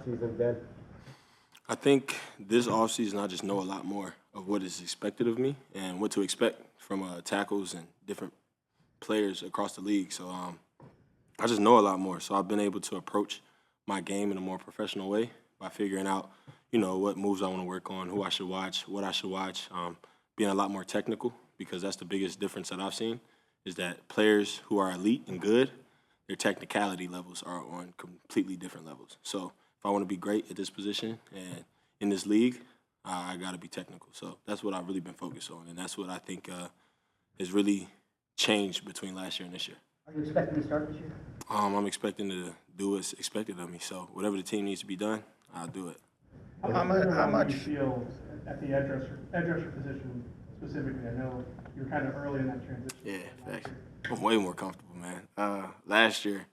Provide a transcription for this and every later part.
offseason been? I think this offseason I just know a lot more of what is expected of me and what to expect from tackles and different players across the league. So I just know a lot more. So I've been able to approach my game in a more professional way by figuring out, what moves I want to work on, who I should watch, what I should watch, being a lot more technical because that's the biggest difference that I've seen is that players who are elite and good, their technicality levels are on completely different levels. So if I want to be great at this position and in this league, I got to be technical. So that's what I've really been focused on, and that's what I think has really changed between last year and this year. Are you expecting to start this year? I'm expecting to do what's expected of me. So whatever the team needs to be done, I'll do it. How much do you feel at the edge rusher position specifically? I know you're kind of early in that transition. Yeah, facts. I'm way more comfortable, man. Last year,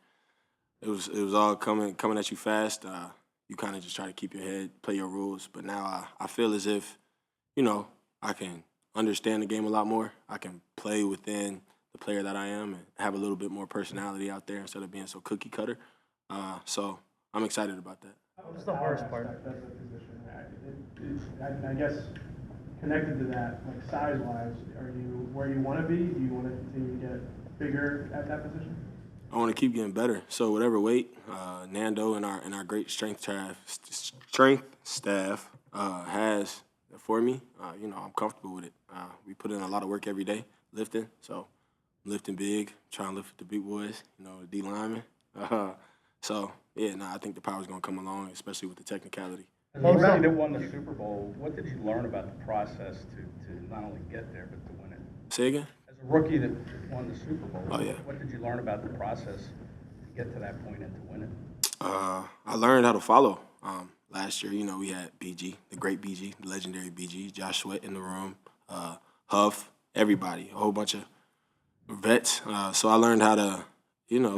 it was all coming at you fast. You kind of just try to keep your head, play your rules. But now I feel as if, I can understand the game a lot more. I can play within the player that I am and have a little bit more personality out there instead of being so cookie cutter. So I'm excited about that. What's the hardest part of the position? I guess connected to that, like size-wise, are you where you want to be? Do you want to continue to get bigger at that position? I want to keep getting better. So whatever weight Nando and our great strength staff has for me, I'm comfortable with it. We put in a lot of work every day lifting, so I'm lifting big, trying to lift with the big boys, the D linemen. I think the power's gonna come along, especially with the technicality. As a rookie that won the Super Bowl, what did you learn about the process to not only get there but to win it? Say again? As a rookie that won the Super Bowl, yeah. What did you learn about the process to get to that point and to win it? I learned how to follow. Last year, we had BG, the great BG, the legendary BG, Josh Sweat in the room, Huff, everybody, a whole bunch of vets. So I learned how to,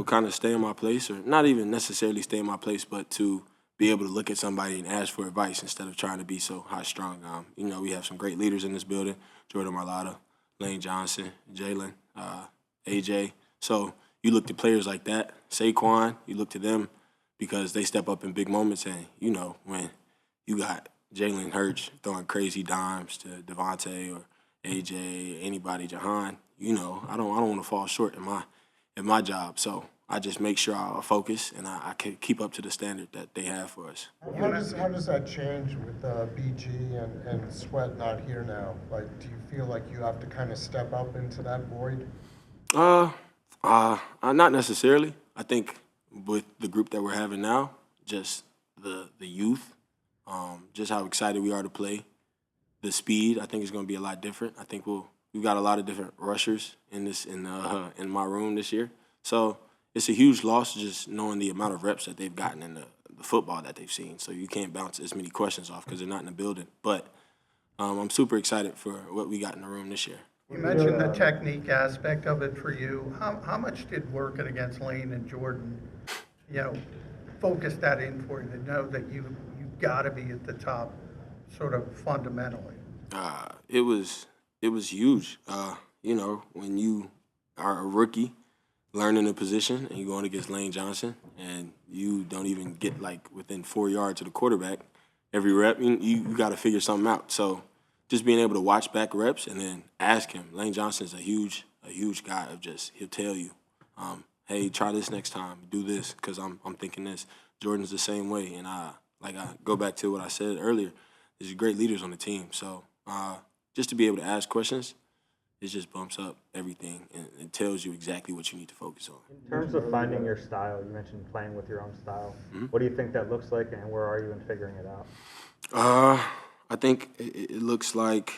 kind of stay in my place, or not even necessarily stay in my place, but to be able to look at somebody and ask for advice instead of trying to be so high-strung. We have some great leaders in this building, Jordan Mailata, Lane Johnson, Jalen, AJ. So you look to players like that, Saquon, you look to them because they step up in big moments. And, when you got Jalen Hurts throwing crazy dimes to Devontae or AJ, anybody, Jahan, I don't want to fall short in my job. So I just make sure I focus and I can keep up to the standard that they have for us. How does that change with BG and Sweat not here now? Like, do you feel like you have to kind of step up into that void? Not necessarily. I think with the group that we're having now, just the youth, just how excited we are to play, the speed, I think is going to be a lot different. I think we've got a lot of different rushers in my room this year. So it's a huge loss just knowing the amount of reps that they've gotten in the football that they've seen. So you can't bounce as many questions off because they're not in the building. But I'm super excited for what we got in the room this year. You mentioned the technique aspect of it for you. How much did working against Lane and Jordan, focus that in for you to know that you've got to be at the top sort of fundamentally? It was huge. When you are a rookie learning a position and you're going against Lane Johnson and you don't even get within 4 yards of the quarterback every rep, you got to figure something out. So just being able to watch back reps and then ask him. Lane Johnson's a huge guy of he'll tell you, hey, try this next time, do this because I'm thinking this. Jordan's the same way, and I go back to what I said earlier. There's great leaders on the team, so just to be able to ask questions, it just bumps up everything and it tells you exactly what you need to focus on. In terms of finding your style, you mentioned playing with your own style. Mm-hmm. What do you think that looks like, and where are you in figuring it out? I think it looks like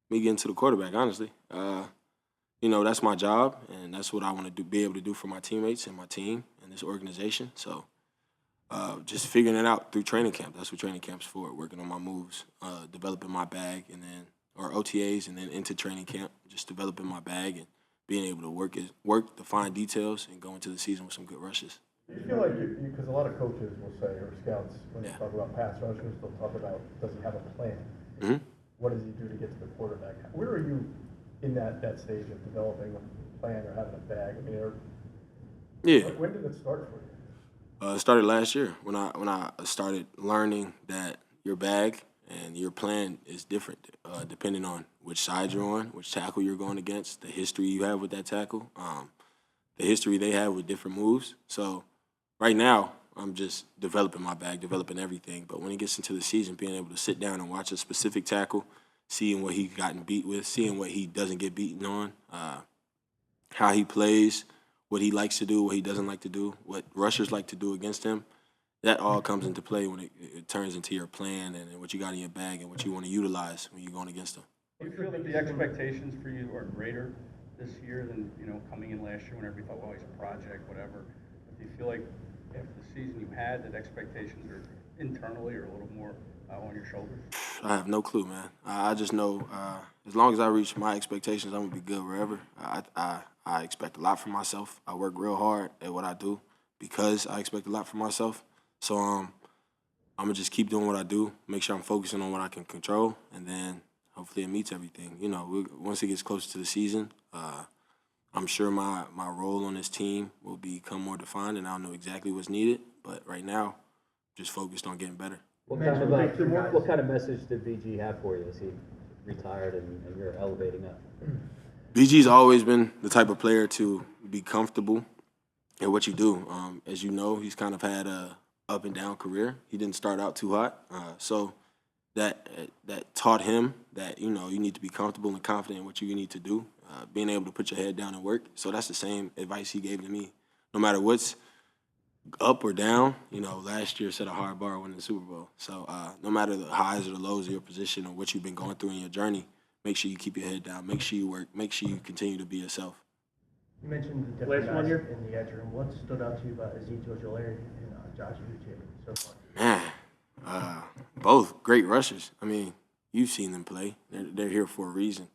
me getting to the quarterback, honestly. That's my job, and that's what I want to be able to do for my teammates and my team and this organization. So just figuring it out through training camp. That's what training camp's for, working on my moves, developing my bag, or OTAs, and then into training camp, just developing my bag and being able to work the fine details and go into the season with some good rushes. Do you feel like, because a lot of coaches will say, or scouts, when they talk about pass rushers, they'll talk about, does he have a plan? Mm-hmm. What does he do to get to the quarterback? Where are you in that stage of developing a plan or having a bag? I mean, when did it start for It started last year when I started learning that your bag and your plan is different depending on which side you're on, which tackle you're going against, the history you have with that tackle, the history they have with different moves. So right now, I'm just developing my bag, developing everything. But when it gets into the season, being able to sit down and watch a specific tackle, seeing what he gotten beat with, seeing what he doesn't get beaten on, how he plays, what he likes to do, what he doesn't like to do, what rushers like to do against him, that all comes into play when it turns into your plan and what you got in your bag and what you want to utilize when you're going against them. Do you feel that the expectations for you are greater this year than, coming in last year when everybody thought, well, he's a project, whatever? Do you feel like after the season you had that expectations are internally or a little more on your shoulders? I have no clue, man. I just know as long as I reach my expectations, I'm going to be good wherever. I expect a lot from myself. I work real hard at what I do because I expect a lot from myself. So I'm going to just keep doing what I do, make sure I'm focusing on what I can control, and then hopefully it meets everything. Once it gets closer to the season, I'm sure my role on this team will become more defined, and I'll know exactly what's needed. But right now, just focused on getting better. What kind of message did BG have for you as he retired and you're elevating up? BG's always been the type of player to be comfortable in what you do. As you know, he's kind of had a up and down career. He didn't start out too hot, so that taught him that you need to be comfortable and confident in what you need to do. Being able to put your head down and work. So that's the same advice he gave to me. No matter what's up or down, last year set a hard bar winning the Super Bowl. So no matter the highs or the lows of your position or what you've been going through in your journey, make sure you keep your head down. Make sure you work. Make sure you continue to be yourself. You mentioned the different guys in the edge room. What stood out to you about Ezekiel Jalyx and Josh Uche so far? Man, both great rushers. I mean, you've seen them play. They're here for a reason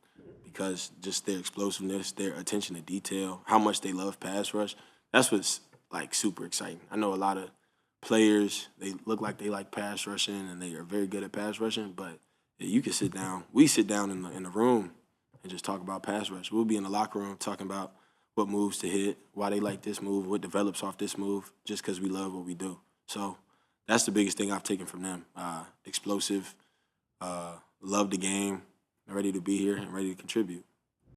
because just their explosiveness, their attention to detail, how much they love pass rush. That's what's super exciting. I know a lot of players, they look like they like pass rushing and they are very good at pass rushing, but you can sit down. We sit down in the room and just talk about pass rush. We'll be in the locker room talking about what moves to hit, why they like this move, what develops off this move, just because we love what we do. So that's the biggest thing I've taken from them. Explosive, love the game, ready to be here and ready to contribute.